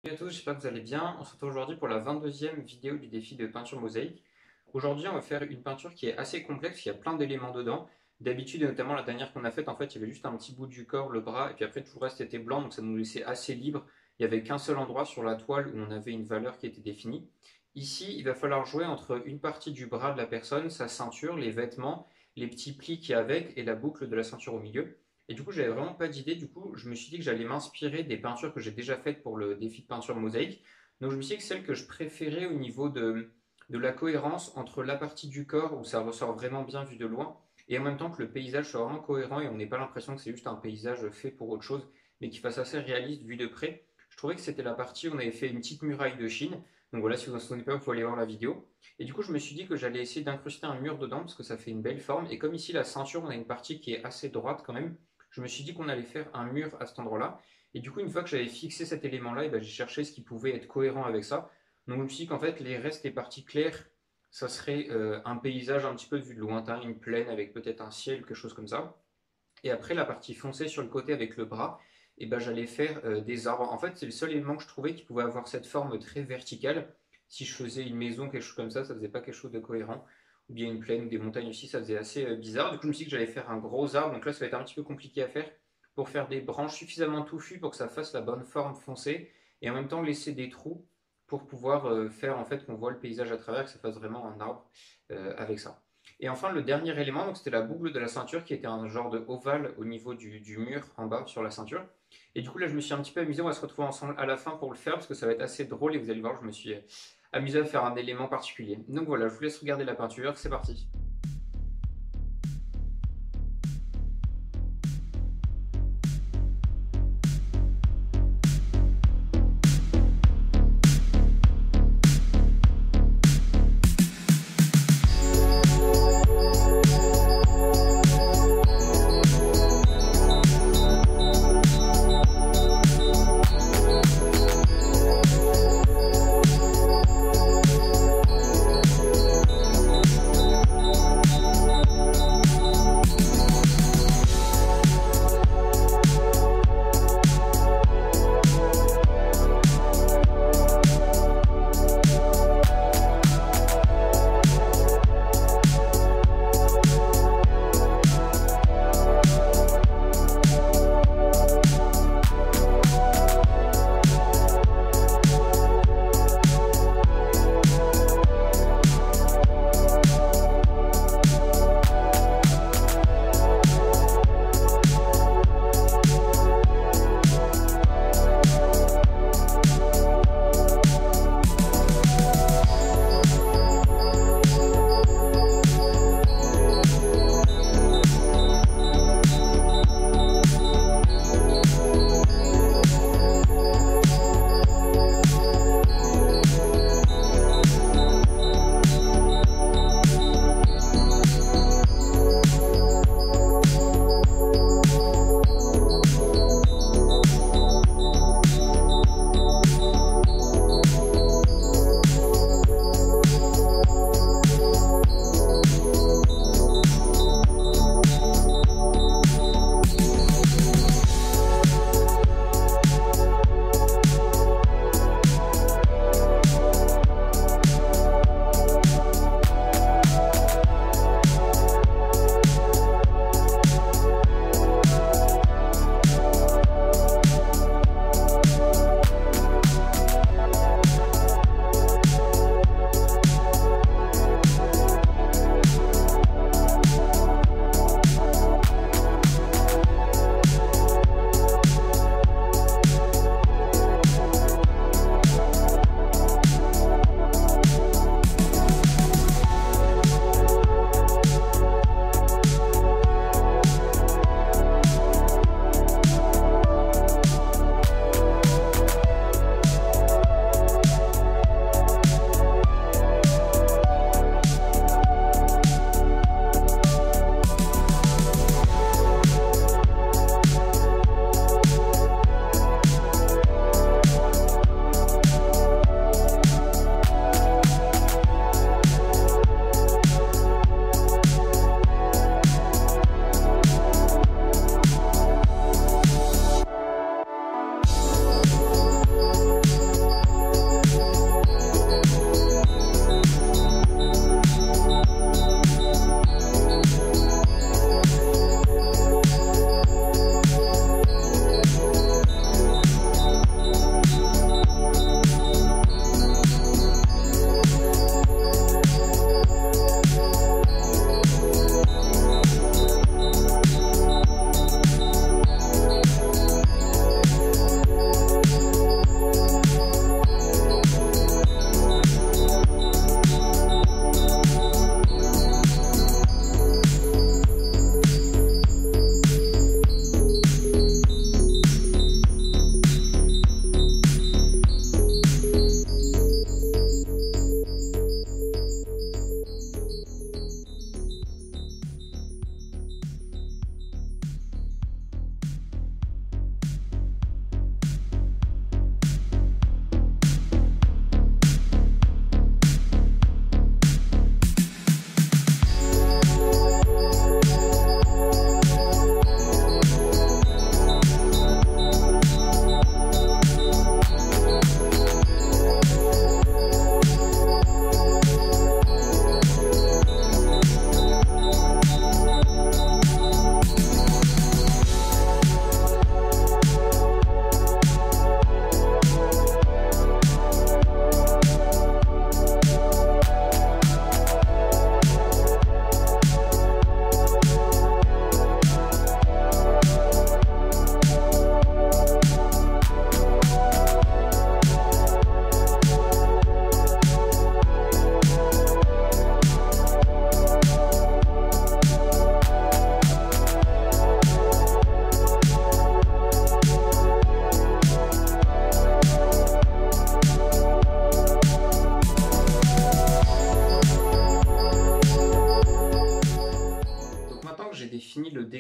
Salut à tous, j'espère que vous allez bien. On se retrouve aujourd'hui pour la 22e vidéo du défi de peinture mosaïque. Aujourd'hui, on va faire une peinture qui est assez complexe, il y a plein d'éléments dedans. D'habitude, et notamment la dernière qu'on a faite, en fait, il y avait juste un petit bout du corps, le bras, et puis après tout le reste était blanc, donc ça nous laissait assez libre. Il n'y avait qu'un seul endroit sur la toile où on avait une valeur qui était définie. Ici, il va falloir jouer entre une partie du bras de la personne, sa ceinture, les vêtements, les petits plis qu'il y a avec, et la boucle de la ceinture au milieu. Et du coup, j'avais vraiment pas d'idée. Du coup, je me suis dit que j'allais m'inspirer des peintures que j'ai déjà faites pour le défi de peinture mosaïque. Donc, je me suis dit que celle que je préférais au niveau de la cohérence entre la partie du corps où ça ressort vraiment bien vu de loin et en même temps que le paysage soit vraiment cohérent et on n'ait pas l'impression que c'est juste un paysage fait pour autre chose, mais qui fasse assez réaliste vu de près. Je trouvais que c'était la partie où on avait fait une petite muraille de Chine. Donc voilà, si vous ne vous en souvenez pas, vous pouvez aller voir la vidéo. Et du coup, je me suis dit que j'allais essayer d'incruster un mur dedans parce que ça fait une belle forme. Et comme ici, la ceinture, on a une partie qui est assez droite quand même, je me suis dit qu'on allait faire un mur à cet endroit-là. Et du coup, une fois que j'avais fixé cet élément-là, et ben, j'ai cherché ce qui pouvait être cohérent avec ça. Donc je me suis dit qu'en fait, les restes, les parties claires, ça serait un paysage un petit peu vu de lointain, une plaine avec peut-être un ciel, quelque chose comme ça. Et après, la partie foncée sur le côté avec le bras, et ben, j'allais faire des arbres. En fait, c'est le seul élément que je trouvais qui pouvait avoir cette forme très verticale. Si je faisais une maison, quelque chose comme ça faisait pas quelque chose de cohérent. Ou bien une plaine ou des montagnes aussi, ça faisait assez bizarre. Du coup, je me suis dit que j'allais faire un gros arbre. Donc là, ça va être un petit peu compliqué à faire pour faire des branches suffisamment touffues pour que ça fasse la bonne forme foncée et en même temps laisser des trous pour pouvoir faire en fait qu'on voit le paysage à travers, que ça fasse vraiment un arbre avec ça. Et enfin, le dernier élément, donc c'était la boucle de la ceinture qui était un genre de ovale au niveau du mur en bas sur la ceinture. Et du coup, là, je me suis un petit peu amusé. On va se retrouver ensemble à la fin pour le faire parce que ça va être assez drôle et vous allez voir, je me suis amusé à faire un élément particulier. Donc voilà, je vous laisse regarder la peinture. C'est parti.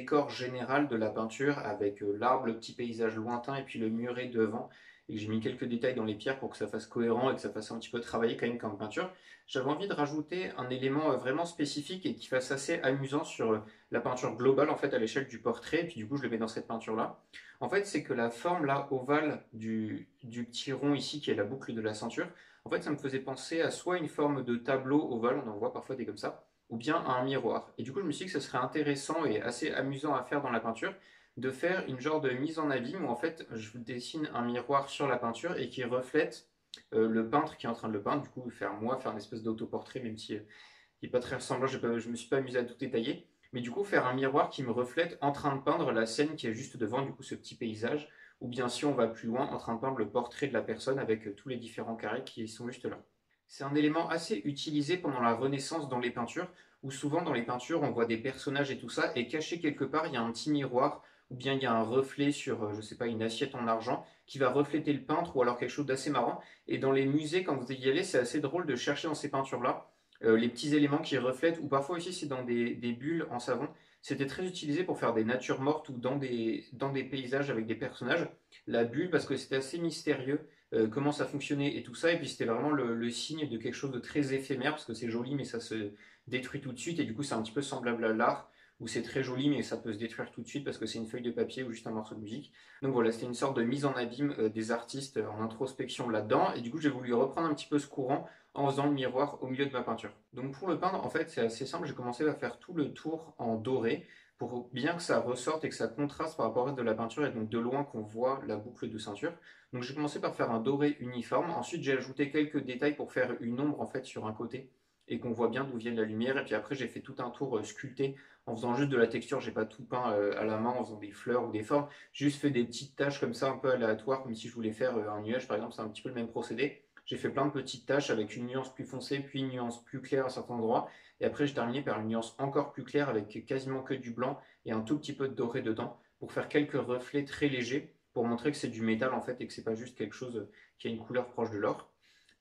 décor général de la peinture avec l'arbre, le petit paysage lointain et puis le muret devant. Et que j'ai mis quelques détails dans les pierres pour que ça fasse cohérent et que ça fasse un petit peu travailler quand même comme peinture. J'avais envie de rajouter un élément vraiment spécifique et qui fasse assez amusant sur la peinture globale en fait à l'échelle du portrait. Et puis du coup je le mets dans cette peinture là. En fait c'est que la forme là ovale du petit rond ici qui est la boucle de la ceinture. En fait ça me faisait penser à soit une forme de tableau ovale, on en voit parfois des comme ça, ou bien à un miroir. Et du coup je me suis dit que ce serait intéressant et assez amusant à faire dans la peinture de faire une genre de mise en abîme où en fait je dessine un miroir sur la peinture et qui reflète le peintre qui est en train de le peindre, du coup faire une espèce d'autoportrait, même si il n'est pas très ressemblant, je ne me suis pas amusé à tout détailler, mais du coup faire un miroir qui me reflète en train de peindre la scène qui est juste devant, du coup ce petit paysage, ou bien si on va plus loin, en train de peindre le portrait de la personne avec tous les différents carrés qui sont juste là. C'est un élément assez utilisé pendant la Renaissance dans les peintures, où souvent dans les peintures on voit des personnages et tout ça, et caché quelque part il y a un petit miroir, ou bien il y a un reflet sur, je sais pas, une assiette en argent, qui va refléter le peintre, ou alors quelque chose d'assez marrant. Et dans les musées, quand vous y allez, c'est assez drôle de chercher dans ces peintures-là les petits éléments qui reflètent, ou parfois aussi c'est dans des bulles en savon. C'était très utilisé pour faire des natures mortes ou dans des paysages avec des personnages. La bulle, parce que c'était assez mystérieux comment ça fonctionnait et tout ça. Et puis c'était vraiment le signe de quelque chose de très éphémère, parce que c'est joli, mais ça se détruit tout de suite. Et du coup, c'est un petit peu semblable à l'art, où c'est très joli, mais ça peut se détruire tout de suite parce que c'est une feuille de papier ou juste un morceau de musique. Donc voilà, c'était une sorte de mise en abîme des artistes en introspection là-dedans. Et du coup, j'ai voulu reprendre un petit peu ce courant en faisant le miroir au milieu de ma peinture. Donc pour le peindre, en fait, c'est assez simple. J'ai commencé à faire tout le tour en doré pour bien que ça ressorte et que ça contraste par rapport au reste de la peinture et donc de loin qu'on voit la boucle de ceinture. Donc j'ai commencé par faire un doré uniforme. Ensuite, j'ai ajouté quelques détails pour faire une ombre en fait sur un côté et qu'on voit bien d'où vient la lumière. Et puis après, j'ai fait tout un tour sculpté en faisant juste de la texture. J'ai pas tout peint à la main en faisant des fleurs ou des formes. J'ai juste fait des petites taches comme ça, un peu aléatoires, comme si je voulais faire un nuage par exemple. C'est un petit peu le même procédé. J'ai fait plein de petites taches avec une nuance plus foncée, puis une nuance plus claire à certains endroits. Et après, j'ai terminé par une nuance encore plus claire avec quasiment que du blanc et un tout petit peu de doré dedans pour faire quelques reflets très légers pour montrer que c'est du métal en fait et que c'est pas juste quelque chose qui a une couleur proche de l'or.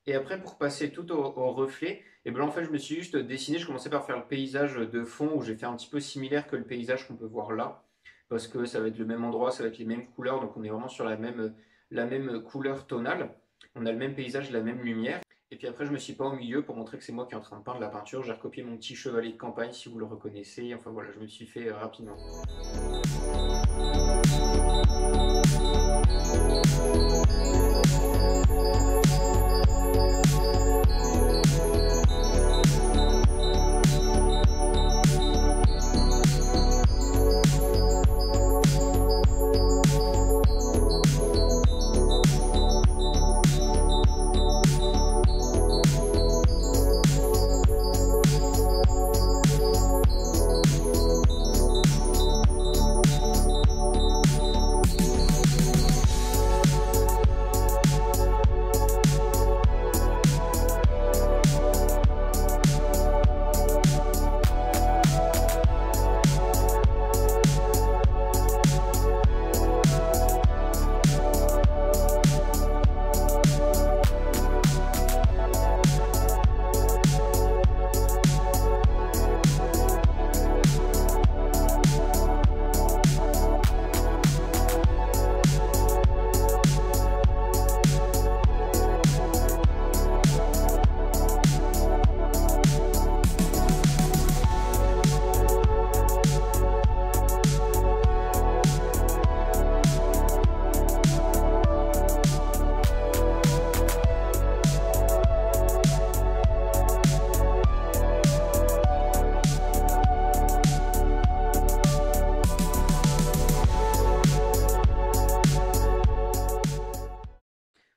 Et après, pour passer tout au reflet, et ben en fait, je me suis juste dessiné. Je commençais par faire le paysage de fond où j'ai fait un petit peu similaire que le paysage qu'on peut voir là, parce que ça va être le même endroit, ça va être les mêmes couleurs, donc on est vraiment sur la même couleur tonale. On a le même paysage, la même lumière. Et puis après, je me suis pas au milieu pour montrer que c'est moi qui est en train de peindre la peinture. J'ai recopié mon petit chevalet de campagne, si vous le reconnaissez. Enfin voilà, je me suis fait rapidement.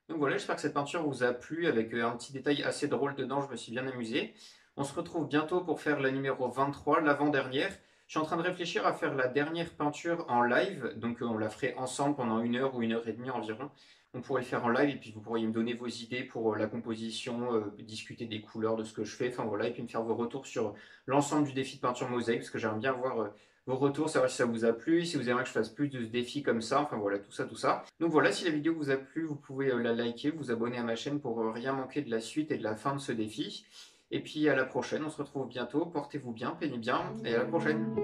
Donc voilà, j'espère que cette peinture vous a plu avec un petit détail assez drôle dedans, je me suis bien amusé. On se retrouve bientôt pour faire la numéro 23, l'avant-dernière. Je suis en train de réfléchir à faire la dernière peinture en live, donc on la ferait ensemble pendant 1 heure ou 1 heure et demie environ. On pourrait le faire en live et puis vous pourriez me donner vos idées pour la composition, discuter des couleurs, de ce que je fais, enfin voilà, et puis me faire vos retours sur l'ensemble du défi de peinture mosaïque, parce que j'aimerais bien voir vos retours, savoir si ça vous a plu, si vous aimeriez que je fasse plus de ce défi comme ça, enfin voilà, tout ça, tout ça. Donc voilà, si la vidéo vous a plu, vous pouvez la liker, vous abonner à ma chaîne pour rien manquer de la suite et de la fin de ce défi. Et puis à la prochaine, on se retrouve bientôt, portez-vous bien, peignez bien, et à la prochaine.